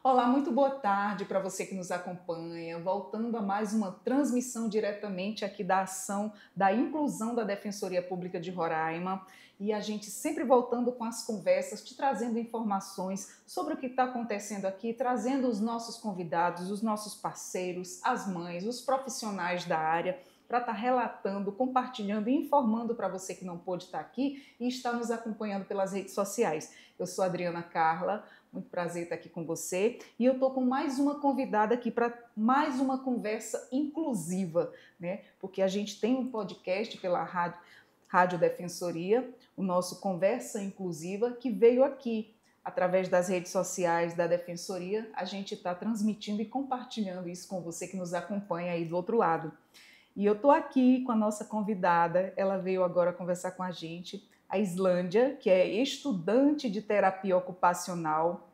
Olá, muito boa tarde para você que nos acompanha. Voltando a mais uma transmissão diretamente aqui da ação da inclusão da Defensoria Pública de Roraima. E a gente sempre voltando com as conversas, te trazendo informações sobre o que está acontecendo aqui, trazendo os nossos convidados, os nossos parceiros, as mães, os profissionais da área, para estar relatando, compartilhando e informando para você que não pôde estar aqui e está nos acompanhando pelas redes sociais. Eu sou a Adriana Carla, muito prazer estar aqui com você. E eu estou com mais uma convidada aqui para mais uma conversa inclusiva, né? Porque a gente tem um podcast pela Rádio Defensoria, o nosso Conversa Inclusiva, que veio aqui através das redes sociais da Defensoria. A gente está transmitindo e compartilhando isso com você que nos acompanha aí do outro lado. E eu estou aqui com a nossa convidada, ela veio agora conversar com a gente, a Islândia, que é estudante de terapia ocupacional,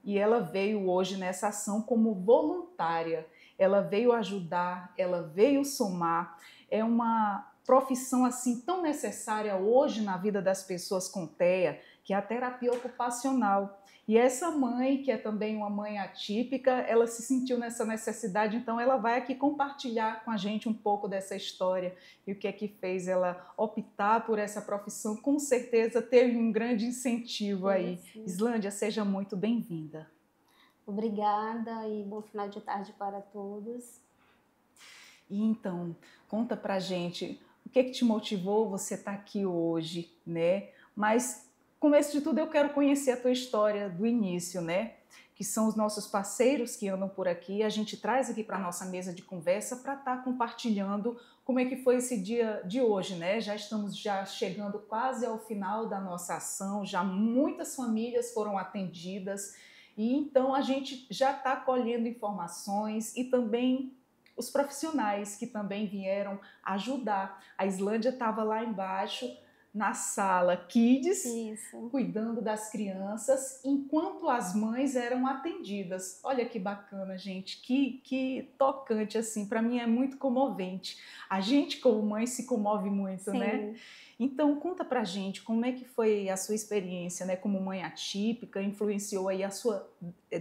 e ela veio hoje nessa ação como voluntária. Ela veio ajudar, ela veio somar. É uma profissão assim tão necessária hoje na vida das pessoas com TEA, que é a terapia ocupacional. E essa mãe, que é também uma mãe atípica, ela se sentiu nessa necessidade, então ela vai aqui compartilhar com a gente um pouco dessa história e o que é que fez ela optar por essa profissão. Com certeza teve um grande incentivo aí. Sim. Islândia, seja muito bem-vinda. Obrigada e bom final de tarde para todos. E então, conta pra gente o que é que te motivou você estar aqui hoje, né? Mas começo de tudo, eu quero conhecer a tua história do início, né? Que são os nossos parceiros que andam por aqui. A gente traz aqui para a nossa mesa de conversa para estar compartilhando como é que foi esse dia de hoje, né? Já estamos chegando quase ao final da nossa ação, já muitas famílias foram atendidas e então a gente já está colhendo informações e também os profissionais que também vieram ajudar. A Islândia estava lá embaixo na sala Kids, Isso. cuidando das crianças, enquanto as mães eram atendidas. Olha que bacana, gente, que tocante, assim, para mim é muito comovente. A gente, como mãe, se comove muito, Sim. né? Então, conta pra gente como é que foi a sua experiência, né, como mãe atípica, influenciou aí a sua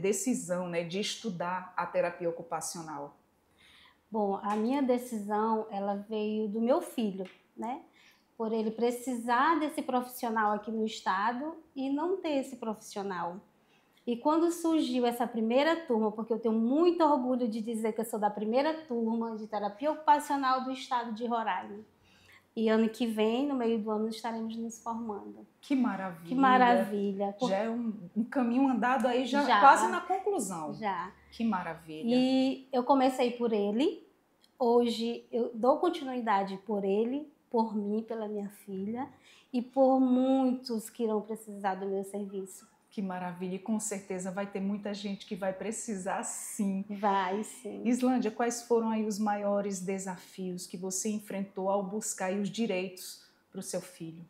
decisão, né, de estudar a terapia ocupacional. Bom, a minha decisão, ela veio do meu filho, né? Por ele precisar desse profissional aqui no estado e não ter esse profissional. E quando surgiu essa primeira turma, porque eu tenho muito orgulho de dizer que eu sou da primeira turma de terapia ocupacional do estado de Roraima. E ano que vem, no meio do ano, estaremos nos formando. Que maravilha! Que maravilha! Já é um caminho andado aí, já quase na conclusão. Já. Que maravilha! E eu comecei por ele. Hoje eu dou continuidade por ele, por mim, pela minha filha e por muitos que irão precisar do meu serviço. Que maravilha! E com certeza vai ter muita gente que vai precisar, sim. Vai, sim. Islândia, quais foram aí os maiores desafios que você enfrentou ao buscar aí os direitos para o seu filho?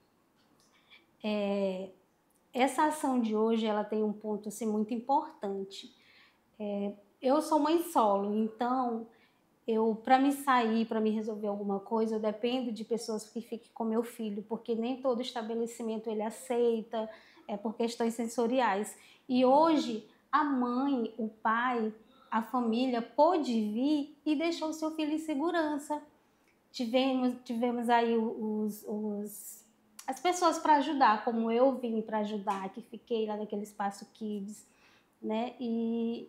Essa ação de hoje, ela tem um ponto assim, muito importante. Eu sou mãe solo, então para me sair, para me resolver alguma coisa, eu dependo de pessoas que fiquem com meu filho, porque nem todo estabelecimento ele aceita, por questões sensoriais. E hoje a mãe, o pai, a família pôde vir e deixou o seu filho em segurança. Tivemos aí as pessoas para ajudar, como eu vim para ajudar, que fiquei lá naquele espaço Kids, né? E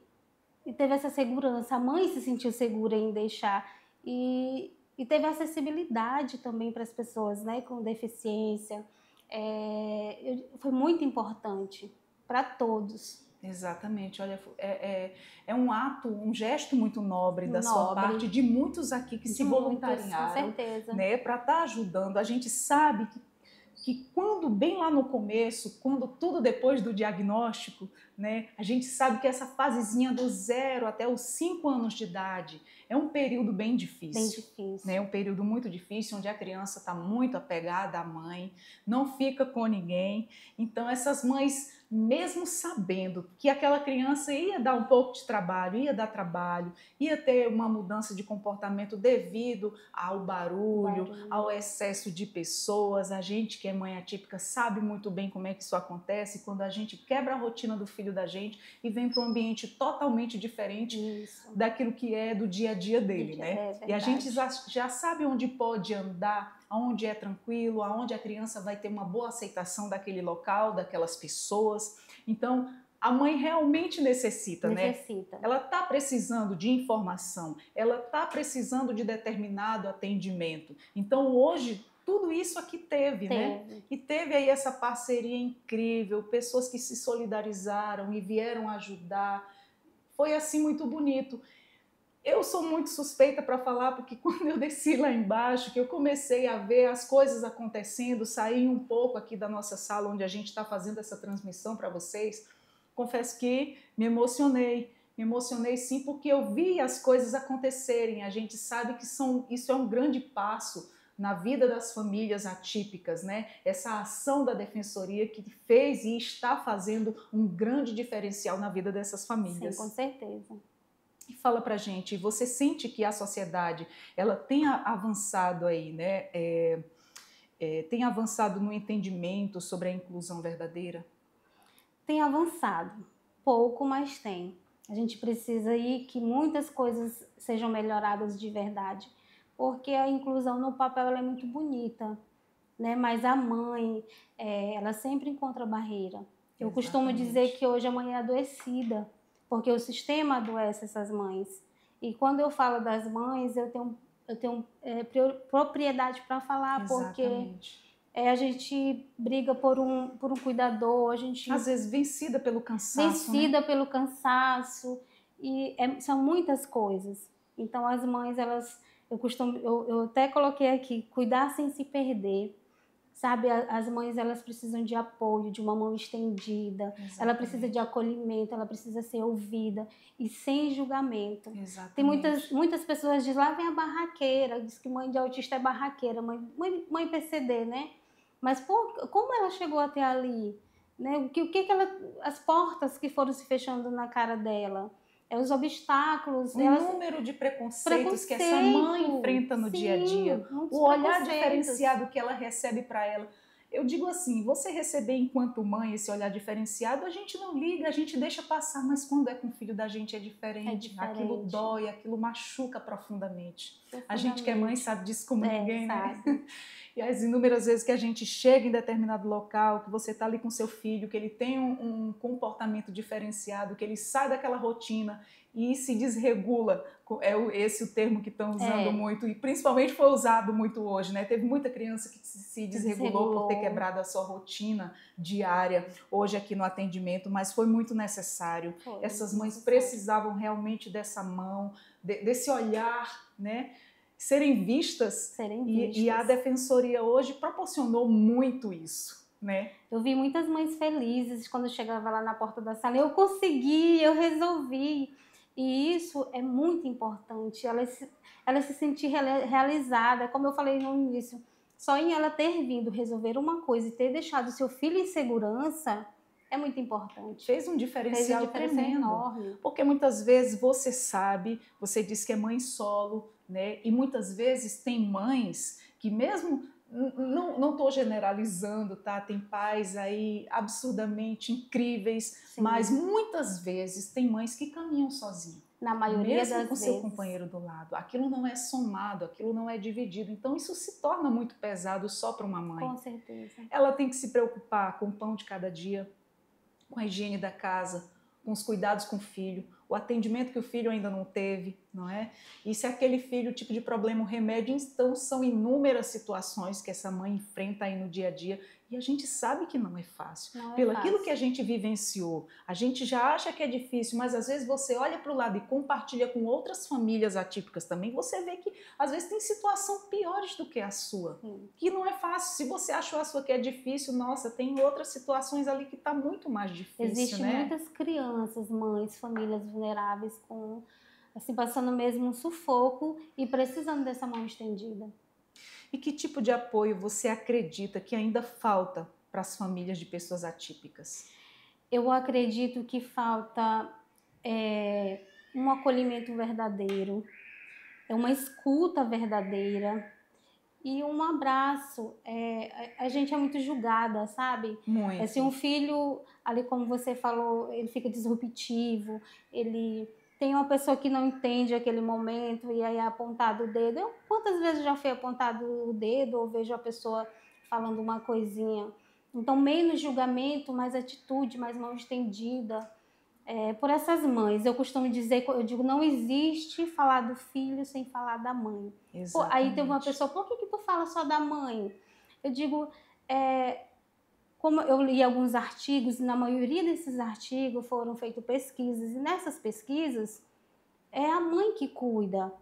teve essa segurança, a mãe se sentiu segura em deixar e teve acessibilidade também para as pessoas, né, com deficiência. Foi muito importante para todos. Exatamente, olha, é um ato, um gesto muito nobre da sua parte, de muitos aqui que se voluntariaram, né, para estar ajudando. A gente sabe que quando bem lá no começo, quando tudo depois do diagnóstico, né, a gente sabe que essa fasezinha do 0 até os 5 anos de idade é um período bem difícil. Bem difícil. Né, um período muito difícil, onde a criança está muito apegada à mãe, não fica com ninguém. Então essas mães, mesmo sabendo que aquela criança ia dar um pouco de trabalho, ia dar trabalho, ia ter uma mudança de comportamento devido ao barulho, ao excesso de pessoas, a gente que é mãe atípica sabe muito bem como é que isso acontece, quando a gente quebra a rotina do filho filho da gente e vem para um ambiente totalmente diferente Isso. daquilo que é do dia a dia dele, né? É E a gente verdade. já sabe onde pode andar, aonde é tranquilo, aonde a criança vai ter uma boa aceitação daquele local, daquelas pessoas. Então, a mãe realmente necessita, né? Ela está precisando de informação, ela está precisando de determinado atendimento. Então, hoje, tudo isso aqui teve, né? E teve aí essa parceria incrível, pessoas que se solidarizaram e vieram ajudar. Foi assim muito bonito. Eu sou muito suspeita para falar, porque quando eu desci lá embaixo, que eu comecei a ver as coisas acontecendo, saí um pouco aqui da nossa sala onde a gente está fazendo essa transmissão para vocês, confesso que me emocionei sim, porque eu vi as coisas acontecerem. A gente sabe que isso é um grande passo na vida das famílias atípicas, né? Essa ação da Defensoria que fez e está fazendo um grande diferencial na vida dessas famílias. Sim, com certeza. E fala pra gente, você sente que a sociedade ela tem avançado aí, né? Tem avançado no entendimento sobre a inclusão verdadeira? Tem avançado, pouco, mas tem. A gente precisa aí que muitas coisas sejam melhoradas de verdade, porque a inclusão no papel ela é muito bonita, né? Mas a mãe, ela sempre encontra barreira. Eu costumo dizer que hoje a mãe é adoecida, porque o sistema adoece essas mães. E quando eu falo das mães, eu tenho propriedade para falar, porque a gente briga por um cuidador, a gente... Às vezes vencida pelo cansaço, Vencida, né? Pelo cansaço, e são muitas coisas. Então as mães, eu até coloquei aqui, cuidar sem se perder. Sabe, as mães, elas precisam de apoio, de uma mão estendida. Exatamente. Ela precisa de acolhimento, ela precisa ser ouvida e sem julgamento. Exatamente. Tem muitas pessoas que dizem, lá vem a barraqueira, diz que mãe de autista é barraqueira, mãe PCD, né? Mas como ela chegou até ali? Né? As portas que foram se fechando na cara dela, os obstáculos, número de preconceitos que essa mãe enfrenta no dia a dia, o olhar diferenciado que ela recebe para ela. Eu digo assim, você receber enquanto mãe esse olhar diferenciado, a gente não liga, a gente deixa passar, mas quando é com o filho da gente é diferente. Aquilo dói, aquilo machuca profundamente. A gente que é mãe sabe disso como ninguém, né? E as inúmeras vezes que a gente chega em determinado local, que você está ali com seu filho, que ele tem um comportamento diferenciado, que ele sai daquela rotina e se desregula, esse o termo que estão usando muito, e principalmente foi usado muito hoje, né? Teve muita criança que se desregulou por ter quebrado a sua rotina diária, hoje aqui no atendimento, mas foi muito necessário. Essas mães precisavam realmente dessa mão, desse olhar, né? Serem vistas. E a Defensoria hoje proporcionou muito isso, né? Eu vi muitas mães felizes quando eu chegava lá na porta da sala, eu consegui, eu resolvi. E isso é muito importante, ela se sentir realizada, como eu falei no início, só em ela ter vindo resolver uma coisa e ter deixado seu filho em segurança, é muito importante. Fez um diferencial tremendo, enorme. Porque muitas vezes você sabe, você diz que é mãe solo, né? E muitas vezes tem mães que mesmo, não estou generalizando, tá? Tem pais aí absurdamente incríveis, sim, mas muitas vezes tem mães que caminham sozinhas. Na maioria das vezes. Mesmo com seu companheiro do lado. Aquilo não é somado, aquilo não é dividido. Então isso se torna muito pesado só para uma mãe. Com certeza. Ela tem que se preocupar com o pão de cada dia, com a higiene da casa, com os cuidados com o filho, o atendimento que o filho ainda não teve, não é? E se aquele filho, tipo de problema, o remédio, então são inúmeras situações que essa mãe enfrenta aí no dia a dia e a gente sabe que não é fácil. Pelo aquilo que a gente vivenciou, a gente já acha que é difícil, mas às vezes você olha para o lado e compartilha com outras famílias atípicas também, você vê que às vezes tem situação piores do que a sua, que não é fácil. Se você achou a sua que é difícil, nossa, tem outras situações ali que está muito mais difícil, Existem, né? Muitas crianças, mães, famílias vulneráveis com, assim, passando mesmo um sufoco e precisando dessa mão estendida. E que tipo de apoio você acredita que ainda falta para as famílias de pessoas atípicas? Eu acredito que falta um acolhimento verdadeiro, uma escuta verdadeira, e um abraço. A gente é muito julgada, sabe? Muito. Se um filho, ali como você falou, ele fica disruptivo, ele tem uma pessoa que não entende aquele momento e aí é apontado o dedo. Quantas vezes já foi apontado o dedo ou vejo a pessoa falando uma coisinha? Então, menos julgamento, mais atitude, mais mão estendida. Por essas mães, eu costumo dizer, eu digo, não existe falar do filho sem falar da mãe. Pô, aí tem uma pessoa, por que tu fala só da mãe? Eu digo, como eu li alguns artigos, na maioria desses artigos foram feitas pesquisas, e nessas pesquisas é a mãe que cuida.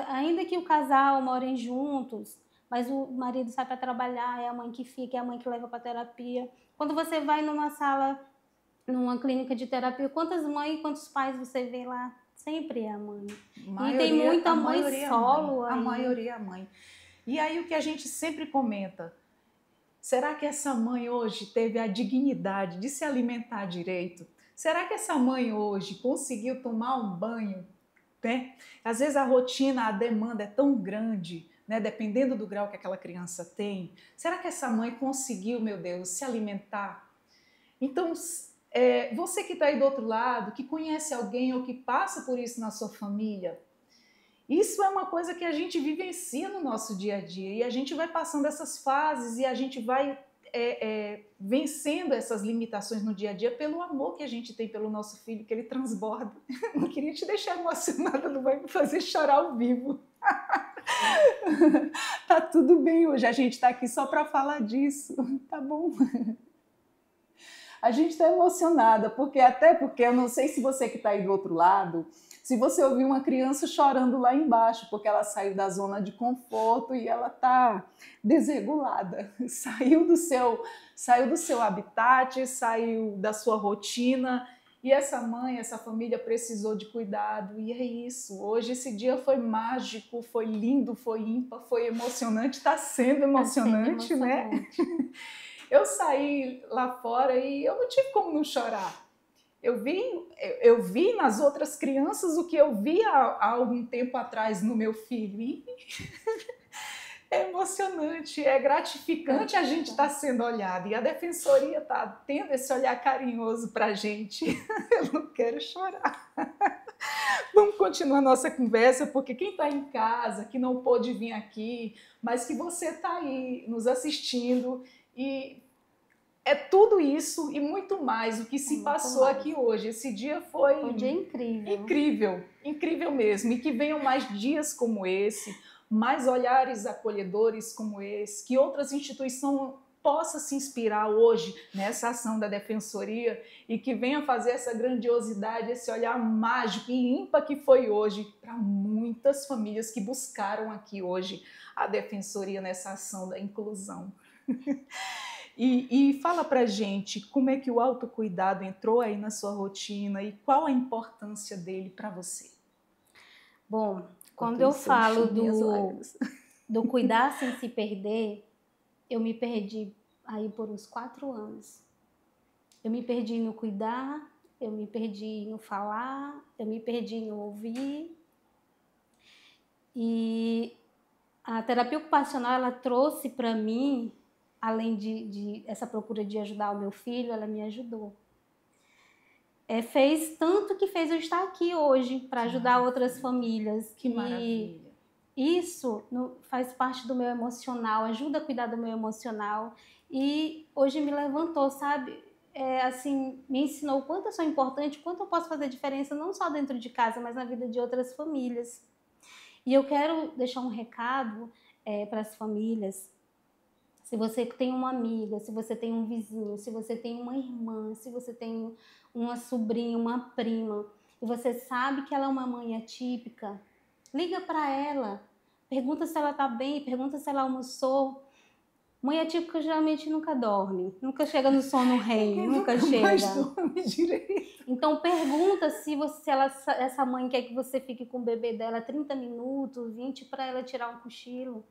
Ainda que o casal morem juntos, mas o marido sai para trabalhar, é a mãe que fica, é a mãe que leva para terapia. Quando você vai numa sala, numa clínica de terapia, quantas mães e quantos pais você vê lá? Sempre é a mãe. E tem muita mãe solo aí. A maioria é a mãe. E aí o que a gente sempre comenta, será que essa mãe hoje teve a dignidade de se alimentar direito? Será que essa mãe hoje conseguiu tomar um banho? Né? Às vezes a rotina, a demanda é tão grande, né? Dependendo do grau que aquela criança tem. Será que essa mãe conseguiu, meu Deus, se alimentar? Então, você que está aí do outro lado, que conhece alguém ou que passa por isso na sua família, isso é uma coisa que a gente vivencia no nosso dia a dia e a gente vai passando essas fases e a gente vai vencendo essas limitações no dia a dia pelo amor que a gente tem pelo nosso filho, que ele transborda. Não queria te deixar emocionada, não vai me fazer chorar ao vivo. Tá tudo bem hoje, a gente está aqui só para falar disso, tá bom? A gente está emocionada, porque eu não sei se você que está aí do outro lado, se você ouvir uma criança chorando lá embaixo, porque ela saiu da zona de conforto e ela está desregulada, saiu do seu habitat, saiu da sua rotina, e essa mãe, essa família precisou de cuidado, e é isso. Hoje esse dia foi mágico, foi lindo, foi ímpar, foi emocionante, está sendo emocionante, né? Eu saí lá fora e eu não tive como não chorar. Eu vi nas outras crianças o que eu vi há algum tempo atrás no meu filho. E é emocionante, é gratificante a gente estar sendo olhado. E a defensoria está tendo esse olhar carinhoso para a gente. Eu não quero chorar. Vamos continuar a nossa conversa, porque quem está em casa, que não pôde vir aqui, mas que você está aí nos assistindo e é tudo isso e muito mais o que se passou aqui hoje. Esse dia foi um dia incrível. Incrível, incrível mesmo. E que venham mais dias como esse, mais olhares acolhedores como esse, que outras instituições possam se inspirar hoje nessa ação da Defensoria e que venha fazer essa grandiosidade, esse olhar mágico e ímpar que foi hoje para muitas famílias que buscaram aqui hoje a Defensoria nessa ação da inclusão. E fala pra gente como é que o autocuidado entrou aí na sua rotina e qual a importância dele para você. Bom, quando eu falo do cuidar sem se perder, eu me perdi aí por uns 4 anos. Eu me perdi no cuidar, eu me perdi no falar, eu me perdi no ouvir. E a terapia ocupacional, ela trouxe para mim, além de essa procura de ajudar o meu filho, ela me ajudou. Fez tanto que fez eu estar aqui hoje para ajudar outras famílias. Que maravilha. Isso faz parte do meu emocional, ajuda a cuidar do meu emocional. E hoje me levantou, sabe? Assim, me ensinou o quanto eu sou importante, quanto eu posso fazer diferença, não só dentro de casa, mas na vida de outras famílias. E eu quero deixar um recado para as famílias. Se você tem uma amiga, se você tem um vizinho, se você tem uma irmã, se você tem uma sobrinha, uma prima, e você sabe que ela é uma mãe atípica, liga para ela, pergunta se ela está bem, pergunta se ela almoçou. Mãe atípica geralmente nunca dorme, nunca chega no sono REM, nunca chega. Mais dorme direito. Então pergunta se essa mãe quer que você fique com o bebê dela 30 minutos, 20, para ela tirar um cochilo.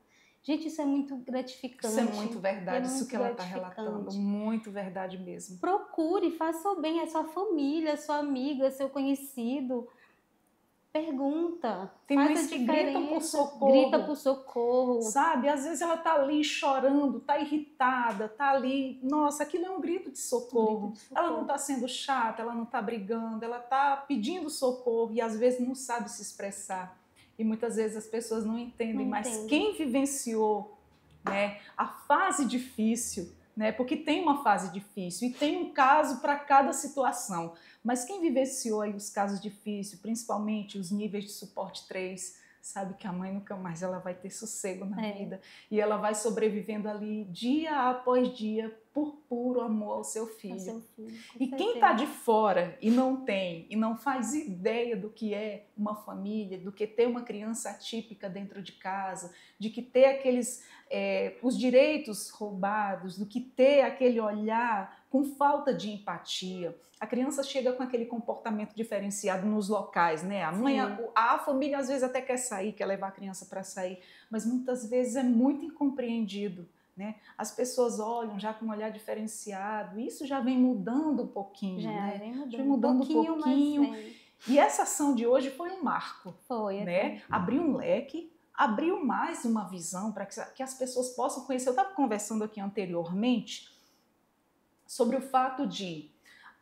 Gente, isso é muito gratificante. Isso é muito verdade, isso que ela está relatando. Muito verdade mesmo. Procure, faça o bem, é sua família, sua amiga, seu conhecido. pergunta. Tem faz mães a que gritam por diferença, socorro. grita por socorro. Sabe? Às vezes ela tá ali chorando, tá irritada, tá ali... Nossa, aquilo é um grito de socorro. Grito de socorro. Ela não tá sendo chata, ela não tá brigando, ela tá pedindo socorro e às vezes não sabe se expressar. E muitas vezes as pessoas não entendem, mas quem vivenciou, né, a fase difícil, né, porque tem uma fase difícil e tem um caso para cada situação, mas quem vivenciou aí os casos difíceis, principalmente os níveis de suporte 3, sabe que a mãe nunca mais ela vai ter sossego na vida e ela vai sobrevivendo ali dia após dia por puro amor ao seu filho. E quem está de fora e não faz ideia do que é uma família, do que ter uma criança atípica dentro de casa, de que ter aqueles os direitos roubados, do que ter aquele olhar com falta de empatia. A criança chega com aquele comportamento diferenciado nos locais, né? A mãe, a família às vezes até quer sair, quer levar a criança para sair, mas muitas vezes é muito incompreendido, né? As pessoas olham já com um olhar diferenciado, isso já vem mudando um pouquinho, né? Vem mudando um pouquinho. E essa ação de hoje foi um marco, foi, né? Abriu um leque, abriu mais uma visão para que as pessoas possam conhecer. Eu estava conversando aqui anteriormente sobre o fato de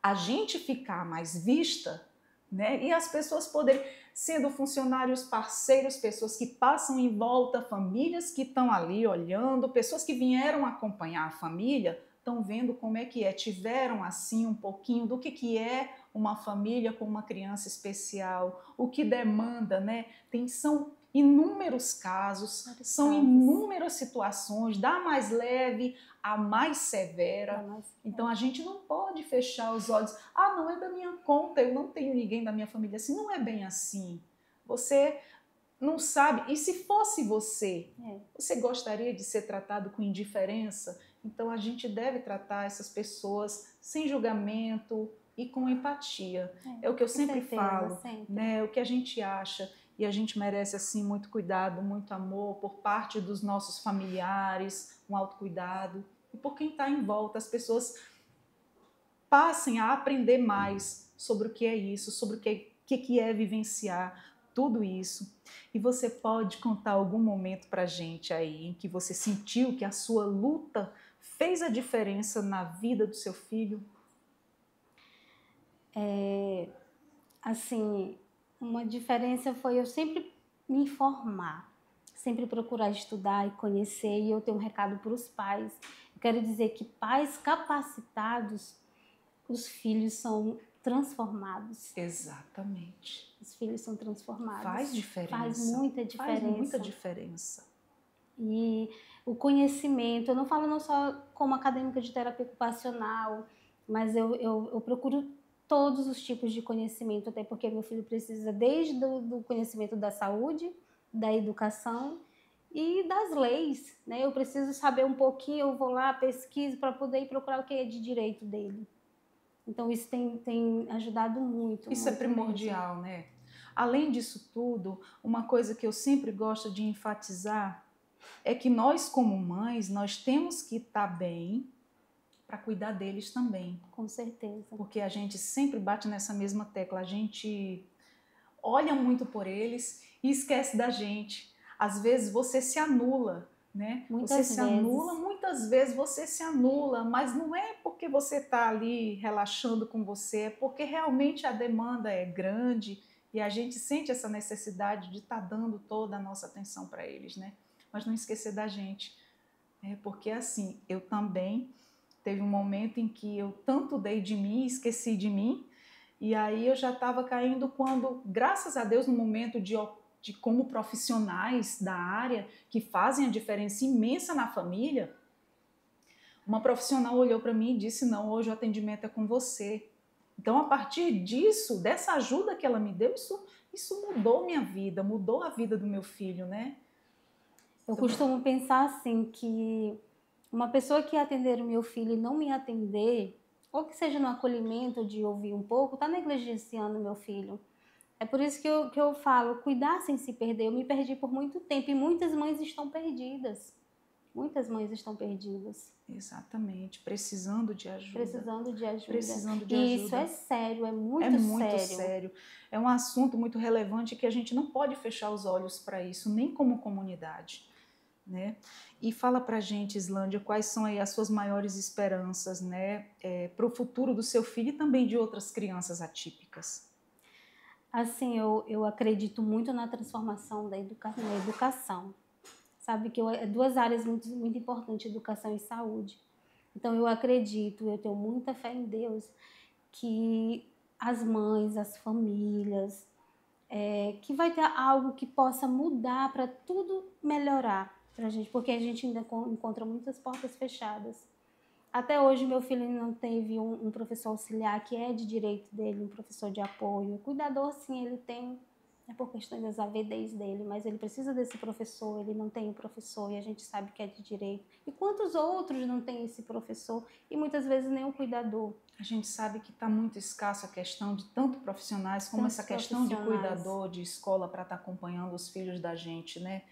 a gente ficar mais vista, né? E as pessoas poderem, sendo funcionários, parceiros, pessoas que passam em volta, famílias que estão ali olhando, pessoas que vieram acompanhar a família, estão vendo como é que é, tiveram assim um pouquinho do que é uma família com uma criança especial, o que demanda, né? São inúmeros casos, são inúmeras situações, da mais leve a mais severa. Então a gente não pode fechar os olhos. Ah, não é da minha conta, eu não tenho ninguém da minha família assim. Não é bem assim. Você não sabe. E se fosse você, você gostaria de ser tratado com indiferença? Então a gente deve tratar essas pessoas sem julgamento e com empatia. É o que eu sempre falo, né? O que a gente acha. E a gente merece, assim, muito cuidado, muito amor por parte dos nossos familiares, um autocuidado. E por quem está em volta, as pessoas passem a aprender mais sobre o que é isso, sobre o que é vivenciar tudo isso. E você pode contar algum momento para a gente aí em que você sentiu que a sua luta fez a diferença na vida do seu filho? Assim, uma diferença foi eu sempre me informar, sempre procurar estudar e conhecer, e eu tenho um recado para os pais. Eu quero dizer que pais capacitados, os filhos são transformados. Exatamente. Os filhos são transformados. Faz diferença. Faz muita diferença. Faz muita diferença. E o conhecimento, eu não falo não só como acadêmica de terapia ocupacional, mas eu procuro todos os tipos de conhecimento, até porque meu filho precisa desde do conhecimento da saúde, da educação e das leis, né? Eu preciso saber um pouquinho, eu vou lá, pesquiso para poder ir procurar o que é de direito dele. Então isso tem ajudado muito. Isso é primordial, né? Além disso tudo, uma coisa que eu sempre gosto de enfatizar é que nós, como mães, nós temos que estar bem para cuidar deles também. Com certeza. Porque a gente sempre bate nessa mesma tecla, a gente olha muito por eles e esquece da gente. Às vezes você se anula, né? Muitas vezes você se anula, mas não é porque você está ali relaxando com você, é porque realmente a demanda é grande e a gente sente essa necessidade de estar dando toda a nossa atenção para eles, né? Mas não esquecer da gente, porque assim, eu também teve um momento em que eu tanto dei de mim, esqueci de mim, e aí eu já estava caindo quando, graças a Deus, no momento de como profissionais da área que fazem a diferença imensa na família, uma profissional olhou para mim e disse, não, hoje o atendimento é com você. Então, a partir disso, dessa ajuda que ela me deu, isso mudou minha vida, mudou a vida do meu filho, né? Eu costumo pensar assim, que uma pessoa que atender o meu filho e não me atender, ou que seja no acolhimento de ouvir um pouco, está negligenciando o meu filho. É por isso que eu falo, cuidar sem se perder. Eu me perdi por muito tempo e muitas mães estão perdidas. Muitas mães estão perdidas. Exatamente, precisando de ajuda. Precisando de ajuda. Precisando de e ajuda. isso é sério, é muito sério. É um assunto muito relevante que a gente não pode fechar os olhos para isso, nem como comunidade, né? E fala para a gente, Islândia, quais são aí as suas maiores esperanças, né, para o futuro do seu filho e também de outras crianças atípicas. Assim, eu acredito muito na transformação na educação. Sabe que duas áreas muito, muito importantes, educação e saúde. Então eu acredito, eu tenho muita fé em Deus, que as mães, as famílias, que vai ter algo que possa mudar para tudo melhorar para a gente, porque a gente ainda encontra muitas portas fechadas. Até hoje meu filho não teve um professor auxiliar que é de direito dele, um professor de apoio. O cuidador, sim, ele tem, é por questões das AVDs dele, mas ele precisa desse professor, ele não tem o professor e a gente sabe que é de direito. E quantos outros não têm esse professor e muitas vezes nem o cuidador? A gente sabe que está muito escasso a questão de tanto profissionais como essa questão de cuidador, de escola para estar acompanhando os filhos da gente, né?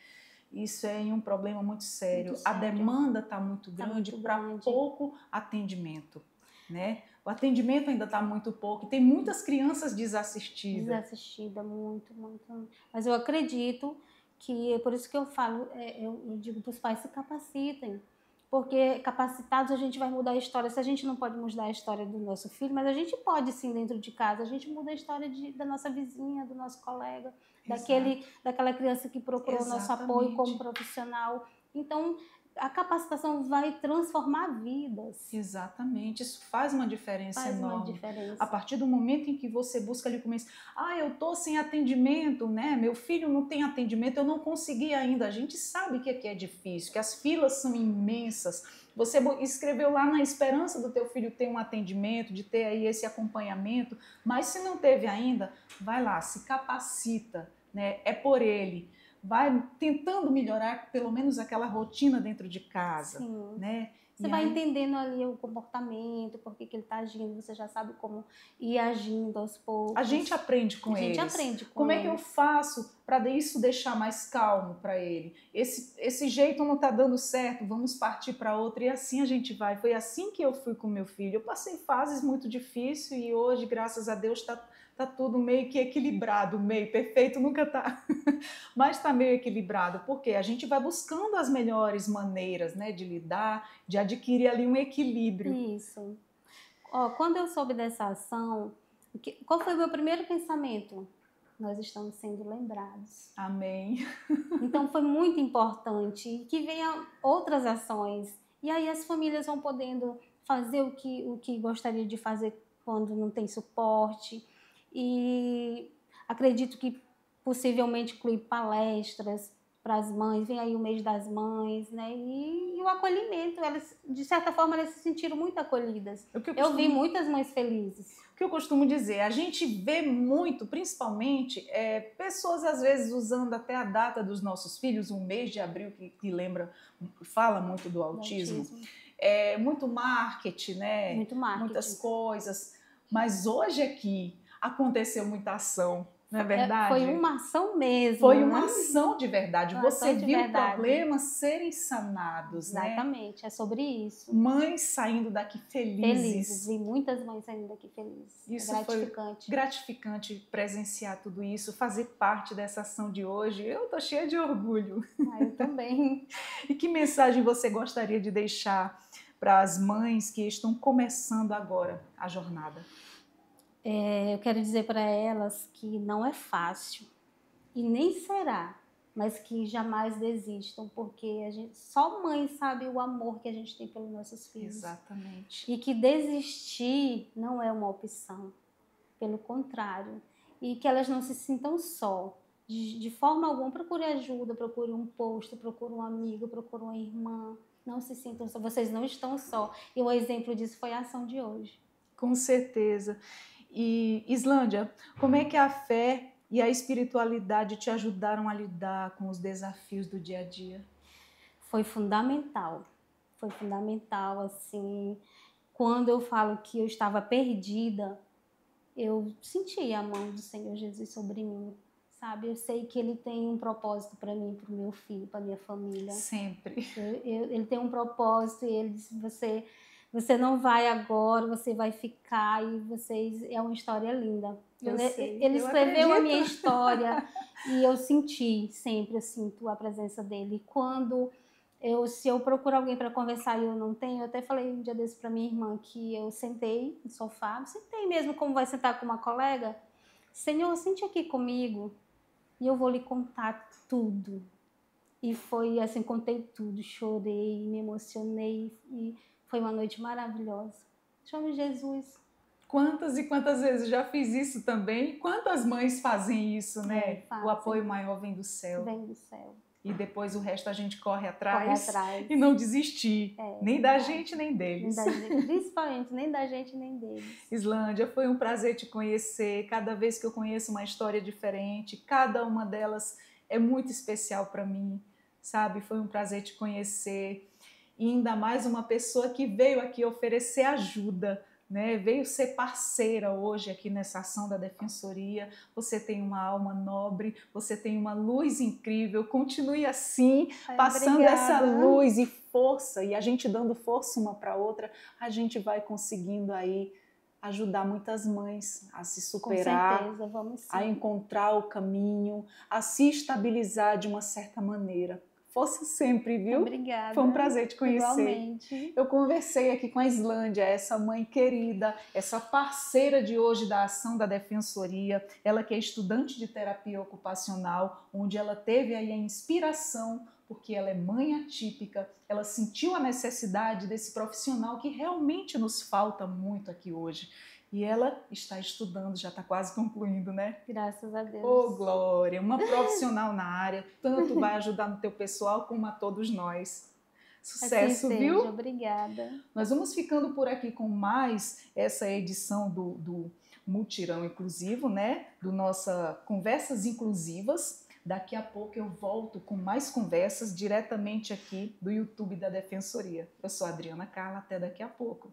Isso é um problema muito sério. A demanda está muito grande para pouco atendimento, né? O atendimento ainda está muito pouco. Tem muitas crianças desassistidas. Desassistida, muito, muito. Mas eu acredito que, é por isso que eu falo, eu digo para os pais se capacitem. Porque capacitados a gente vai mudar a história. Se a gente não pode mudar a história do nosso filho, mas a gente pode sim dentro de casa. A gente muda a história da nossa vizinha, do nosso colega, daquela criança que procurou o nosso apoio como profissional. Então, a capacitação vai transformar vidas. Exatamente, isso faz uma diferença enorme. Uma diferença. A partir do momento em que você busca ali começo, eu tô sem atendimento, né? Meu filho não tem atendimento, eu não consegui ainda. A gente sabe que aqui é difícil, que as filas são imensas. Você escreveu lá na esperança do teu filho ter um atendimento, de ter aí esse acompanhamento, mas se não teve ainda, vai lá, se capacita, né? É por ele. Vai tentando melhorar pelo menos aquela rotina dentro de casa. Sim. Né? Você vai entendendo ali o comportamento, por que ele está agindo, você já sabe como ir agindo aos poucos. A gente aprende com eles. A gente aprende com como é que eu faço para isso deixar mais calmo para ele? Esse jeito não está dando certo, vamos partir para outro. E assim a gente vai. Foi assim que eu fui com meu filho. Eu passei fases muito difíceis e hoje, graças a Deus, tá tudo meio que equilibrado, meio perfeito nunca tá, mas está meio equilibrado, porque a gente vai buscando as melhores maneiras, né, de lidar, de adquirir ali um equilíbrio. Isso. Quando eu soube dessa ação, qual foi o meu primeiro pensamento? Nós estamos sendo lembrados. Amém. Então foi muito importante que venham outras ações, e aí as famílias vão podendo fazer o que gostaria de fazer quando não tem suporte. E acredito que possivelmente incluir palestras para as mães, vem aí o mês das mães, né? E o acolhimento, elas, de certa forma, elas se sentiram muito acolhidas. Eu vi muitas mães felizes. O que eu costumo dizer, a gente vê muito, principalmente, pessoas às vezes usando até a data dos nossos filhos, um mês de abril, que fala muito do autismo. Muito marketing, né? Muito marketing. Muitas coisas. Mas hoje aqui aconteceu muita ação, não é verdade? Foi uma ação mesmo. Foi uma ação de verdade. Você viu problemas serem sanados, Exatamente, né? é sobre isso. Mães saindo daqui felizes. Vi muitas mães saindo daqui felizes. Isso é gratificante. Foi gratificante presenciar tudo isso, fazer parte dessa ação de hoje. Eu tô cheia de orgulho. Eu também. E que mensagem você gostaria de deixar para as mães que estão começando agora a jornada? Eu quero dizer para elas que não é fácil e nem será, mas que jamais desistam, porque só mãe sabe o amor que a gente tem pelos nossos filhos. Exatamente. E que desistir não é uma opção, pelo contrário, e que elas não se sintam só. De forma alguma, procure ajuda, procure um posto, procure um amigo, procure uma irmã. Não se sintam só, vocês não estão só. E o exemplo disso foi a ação de hoje. Com certeza. E, Islândia, como é que a fé e a espiritualidade te ajudaram a lidar com os desafios do dia a dia? Foi fundamental, assim, quando eu falo que eu estava perdida, eu senti a mão do Senhor Jesus sobre mim, sabe? Eu sei que ele tem um propósito para mim, para o meu filho, para minha família. Sempre. Ele tem um propósito e ele disse, você não vai agora, você vai ficar e vocês... É uma história linda. Eu sei, Ele eu escreveu a acredito. minha história e eu sempre eu sinto a presença dele. Se eu procuro alguém para conversar e eu não tenho, eu até falei um dia desse para minha irmã que eu sentei no sofá, sentei mesmo como vai sentar com uma colega. Senhor, sente aqui comigo e eu vou lhe contar tudo. E foi assim, contei tudo, chorei, me emocionei e foi uma noite maravilhosa. Chame Jesus. Quantas e quantas vezes já fiz isso também? Quantas mães fazem isso, né? Fazem. O apoio maior vem do céu. Vem do céu. E depois o resto a gente corre atrás. Corre atrás. E não desistir. Nem da gente, nem deles. Principalmente, nem da gente, nem deles. Islândia, foi um prazer te conhecer. Cada vez que eu conheço uma história diferente, cada uma delas é muito especial para mim, sabe? Foi um prazer te conhecer. E ainda mais uma pessoa que veio aqui oferecer ajuda, né? Veio ser parceira hoje aqui nessa ação da Defensoria. Você tem uma alma nobre, você tem uma luz incrível. Continue assim, passando obrigada. essa luz e força, e a gente dando força uma para outra, a gente vai conseguindo aí ajudar muitas mães a se superar, com certeza, vamos sim. A encontrar o caminho, a se estabilizar de uma certa maneira. Força sempre, viu? Obrigada. Foi um prazer te conhecer. Igualmente. Eu conversei aqui com a Islândia, essa mãe querida, essa parceira de hoje da ação da Defensoria, ela que é estudante de terapia ocupacional, onde ela teve aí a inspiração, porque ela é mãe atípica, ela sentiu a necessidade desse profissional que realmente nos falta muito aqui hoje. E ela está estudando, já está quase concluindo, né? Graças a Deus. Ô, Glória, uma profissional na área, tanto vai ajudar no teu pessoal como a todos nós. Sucesso, assim viu? seja, obrigada. Nós vamos ficando por aqui com mais essa edição do Mutirão Inclusivo, né? Do nossa Conversas Inclusivas. Daqui a pouco eu volto com mais conversas diretamente aqui do YouTube da Defensoria. Eu sou a Adriana Carla, até daqui a pouco.